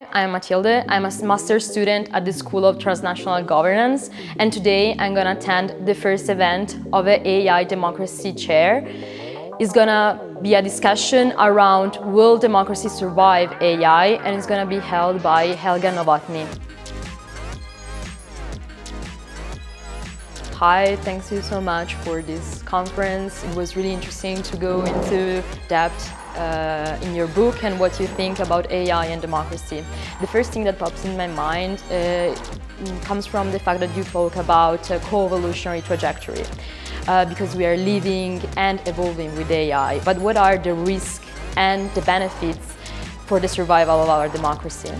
I'm Matilde. I'm a master's student at the School of Transnational Governance, and today I'm gonna attend the first event of the AI Democracy Chair. It's gonna be a discussion around will democracy survive AI, and it's gonna be held by Helga Nowotny. Hi, thanks you so much for this conference. It was really interesting to go into depth in your book and what you think about AI and democracy. The first thing that pops in my mind comes from the fact that you talk about a co-evolutionary trajectory because we are living and evolving with AI. But what are the risks and the benefits for the survival of our democracy?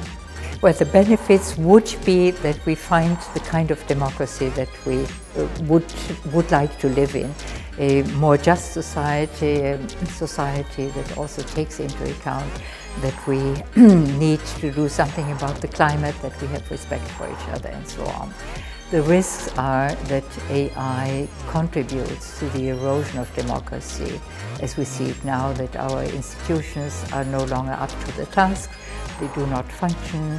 Well, the benefits would be that we find the kind of democracy that we would like to live in. A more just society, a society that also takes into account that we need to do something about the climate, that we have respect for each other and so on. The risks are that AI contributes to the erosion of democracy as we see it now, that our institutions are no longer up to the task, they do not function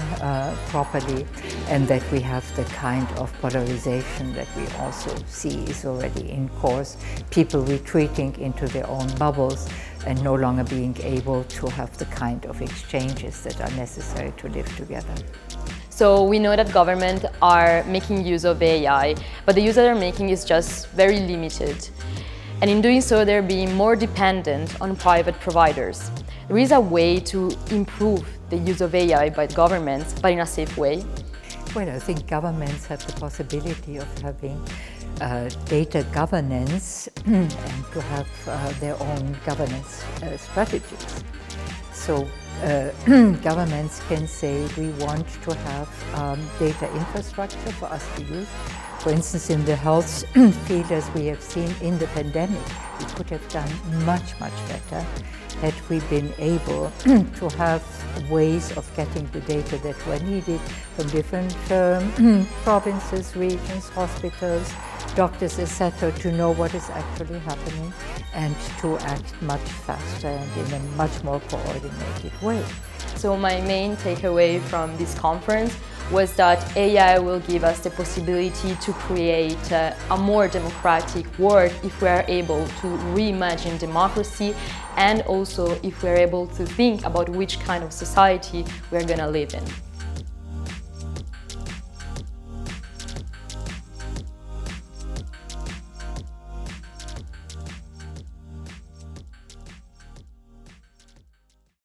properly, and that we have the kind of polarization that we also see is already in course, people retreating into their own bubbles and no longer being able to have the kind of exchanges that are necessary to live together. So we know that governments are making use of AI, but the use that they're making is just very limited. And in doing so, they're being more dependent on private providers. There is a way to improve the use of AI by governments, but in a safe way. Well, I think governments have the possibility of having data governance and to have their own governance strategies. So governments can say we want to have data infrastructure for us to use. For instance, in the health field, as we have seen in the pandemic, we could have done much, much better had we been able to have ways of getting the data that were needed from different provinces, regions, hospitals, doctors, etc., to know what is actually happening and to act much faster and in a much more coordinated way. So my main takeaway from this conference was that AI will give us the possibility to create a more democratic world if we are able to reimagine democracy and also if we are able to think about which kind of society we are going to live in.